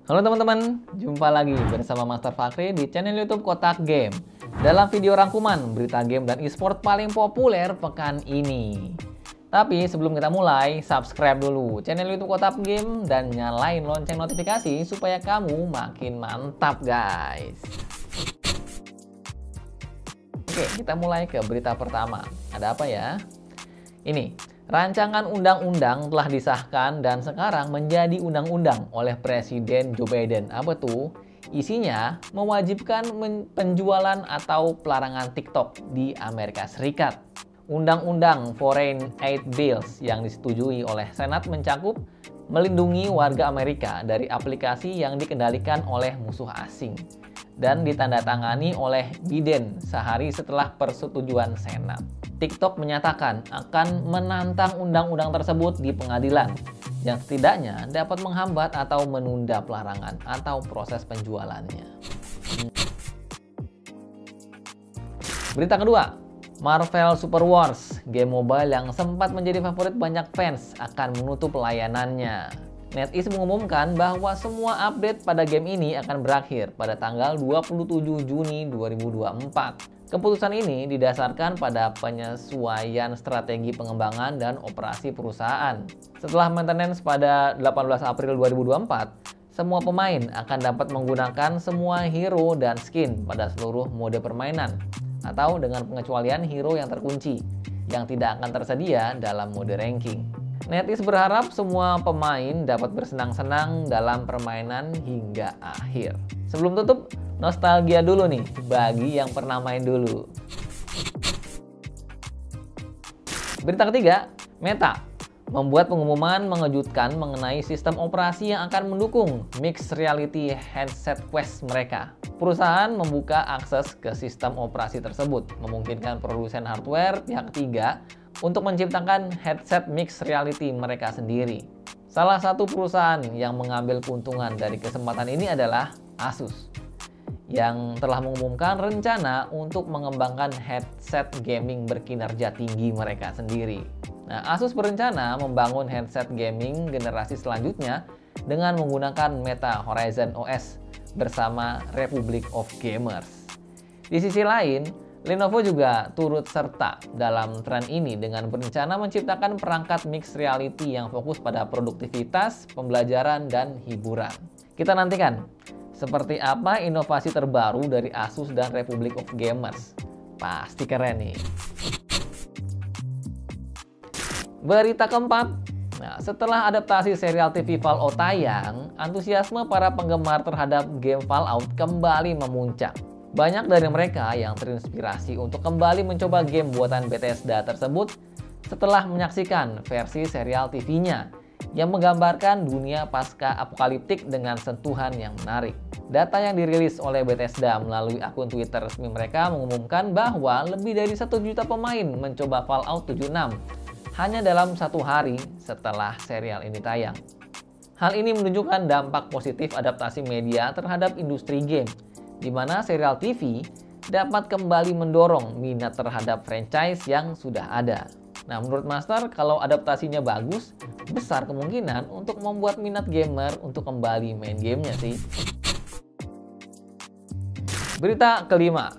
Halo teman-teman, jumpa lagi bersama Master Fakri di channel YouTube Kotak Game. Dalam video rangkuman berita game dan e-sport paling populer pekan ini. Tapi sebelum kita mulai, subscribe dulu channel YouTube Kotak Game dan nyalain lonceng notifikasi supaya kamu makin mantap guys. Oke, kita mulai ke berita pertama. Ada apa ya? Ini. Rancangan undang-undang telah disahkan dan sekarang menjadi undang-undang oleh Presiden Joe Biden. Apa tuh? Isinya mewajibkan penjualan atau pelarangan TikTok di Amerika Serikat. Undang-undang Foreign Aid Bills yang disetujui oleh Senat mencakup melindungi warga Amerika dari aplikasi yang dikendalikan oleh musuh asing dan ditandatangani oleh Biden sehari setelah persetujuan Senat. TikTok menyatakan akan menantang undang-undang tersebut di pengadilan yang setidaknya dapat menghambat atau menunda pelarangan atau proses penjualannya. Berita kedua, Marvel Super Wars, game mobile yang sempat menjadi favorit banyak fans akan menutup layanannya. NetEase mengumumkan bahwa semua update pada game ini akan berakhir pada tanggal 27 Juni 2024. Keputusan ini didasarkan pada penyesuaian strategi pengembangan dan operasi perusahaan. Setelah maintenance pada 18 April 2024, semua pemain akan dapat menggunakan semua hero dan skin pada seluruh mode permainan, atau dengan pengecualian hero yang terkunci, yang tidak akan tersedia dalam mode ranking. NetEase berharap semua pemain dapat bersenang-senang dalam permainan hingga akhir. Sebelum tutup, nostalgia dulu nih bagi yang pernah main dulu. Berita ketiga, Meta membuat pengumuman mengejutkan mengenai sistem operasi yang akan mendukung mixed reality headset Quest mereka. Perusahaan membuka akses ke sistem operasi tersebut, memungkinkan produsen hardware pihak ketiga untuk menciptakan headset mixed reality mereka sendiri. Salah satu perusahaan yang mengambil keuntungan dari kesempatan ini adalah Asus, yang telah mengumumkan rencana untuk mengembangkan headset gaming berkinerja tinggi mereka sendiri. Nah, Asus berencana membangun headset gaming generasi selanjutnya dengan menggunakan Meta Horizon OS bersama Republic of Gamers. Di sisi lain, Lenovo juga turut serta dalam tren ini dengan berencana menciptakan perangkat mixed reality yang fokus pada produktivitas, pembelajaran, dan hiburan. Kita nantikan seperti apa inovasi terbaru dari Asus dan Republic of Gamers. Pasti keren nih. Berita keempat, setelah adaptasi serial TV Fallout tayang, antusiasme para penggemar terhadap game Fallout kembali memuncak. Banyak dari mereka yang terinspirasi untuk kembali mencoba game buatan Bethesda tersebut setelah menyaksikan versi serial TV-nya yang menggambarkan dunia pasca apokaliptik dengan sentuhan yang menarik. Data yang dirilis oleh Bethesda melalui akun Twitter resmi mereka mengumumkan bahwa lebih dari 1 juta pemain mencoba Fallout 76 hanya dalam 1 hari setelah serial ini tayang. Hal ini menunjukkan dampak positif adaptasi media terhadap industri game, di mana serial TV dapat kembali mendorong minat terhadap franchise yang sudah ada. Nah, menurut Master, kalau adaptasinya bagus, besar kemungkinan untuk membuat minat gamer untuk kembali main gamenya sih. Berita kelima,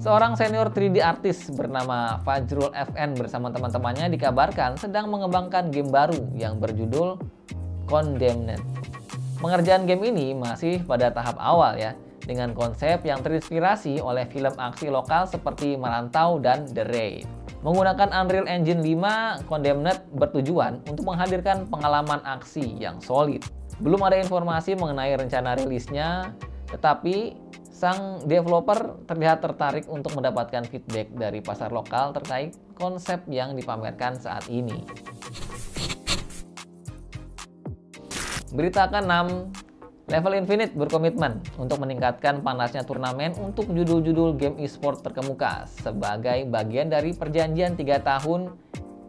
seorang senior 3D artist bernama Fajrul FN bersama teman-temannya dikabarkan sedang mengembangkan game baru yang berjudul Condemned. Pengerjaan game ini masih pada tahap awal ya, dengan konsep yang terinspirasi oleh film aksi lokal seperti Merantau dan The Raid. Menggunakan Unreal Engine 5, Condemned bertujuan untuk menghadirkan pengalaman aksi yang solid. Belum ada informasi mengenai rencana rilisnya, tetapi sang developer terlihat tertarik untuk mendapatkan feedback dari pasar lokal terkait konsep yang dipamerkan saat ini. Berita ke-6, Level Infinite berkomitmen untuk meningkatkan panasnya turnamen untuk judul-judul game e-sport terkemuka sebagai bagian dari perjanjian 3 tahun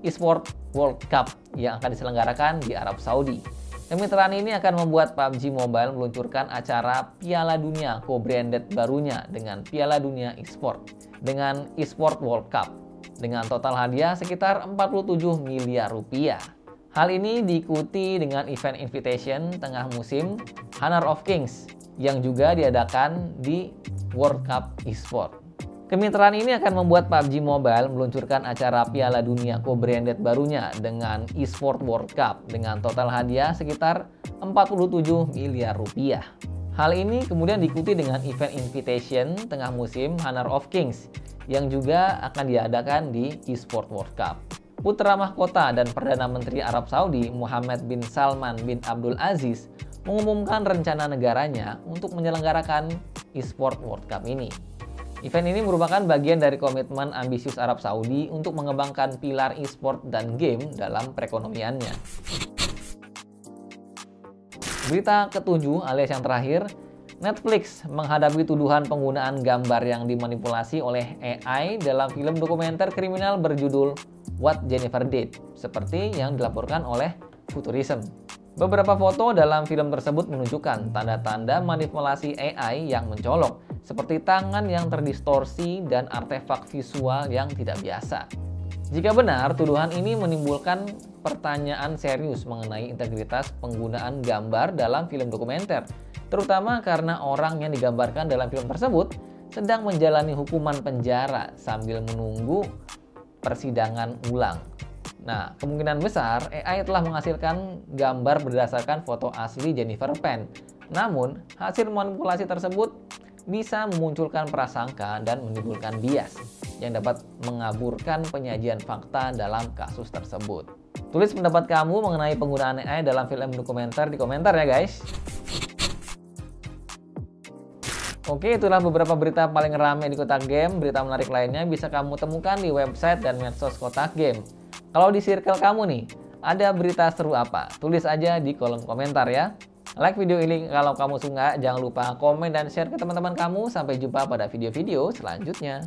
e-sport World Cup yang akan diselenggarakan di Arab Saudi. Kemitraan ini akan membuat PUBG Mobile meluncurkan acara Piala Dunia co-branded barunya dengan Piala Dunia e-sport dengan e-sport World Cup dengan total hadiah sekitar 47 miliar rupiah. Hal ini diikuti dengan event invitation tengah musim Honor of Kings yang juga diadakan di World Cup Esport. Kemitraan ini akan membuat PUBG Mobile meluncurkan acara Piala Dunia co-branded barunya dengan Esport World Cup dengan total hadiah sekitar 47 miliar rupiah. Hal ini kemudian diikuti dengan event invitation tengah musim Honor of Kings yang juga akan diadakan di Esport World Cup. Putra mahkota dan Perdana Menteri Arab Saudi Muhammad bin Salman bin Abdul Aziz mengumumkan rencana negaranya untuk menyelenggarakan Esport World Cup ini. Event ini merupakan bagian dari komitmen ambisius Arab Saudi untuk mengembangkan pilar e-sport dan game dalam perekonomiannya. Berita ketujuh alias yang terakhir, Netflix menghadapi tuduhan penggunaan gambar yang dimanipulasi oleh AI dalam film dokumenter kriminal berjudul What Jennifer Did, seperti yang dilaporkan oleh Futurism. Beberapa foto dalam film tersebut menunjukkan tanda-tanda manipulasi AI yang mencolok, seperti tangan yang terdistorsi dan artefak visual yang tidak biasa. Jika benar, tuduhan ini menimbulkan pertanyaan serius mengenai integritas penggunaan gambar dalam film dokumenter, terutama karena orang yang digambarkan dalam film tersebut sedang menjalani hukuman penjara sambil menunggu persidangan ulang. Nah, kemungkinan besar AI telah menghasilkan gambar berdasarkan foto asli Jennifer Pan. Namun, hasil manipulasi tersebut bisa memunculkan prasangka dan menimbulkan bias yang dapat mengaburkan penyajian fakta dalam kasus tersebut. Tulis pendapat kamu mengenai penggunaan AI dalam film dokumenter di komentar ya guys. Oke, itulah beberapa berita paling ramai di Kotak Game. Berita menarik lainnya bisa kamu temukan di website dan medsos Kotak Game. Kalau di circle kamu nih, ada berita seru apa? Tulis aja di kolom komentar ya. Like video ini kalau kamu suka, jangan lupa komen dan share ke teman-teman kamu. Sampai jumpa pada video-video selanjutnya.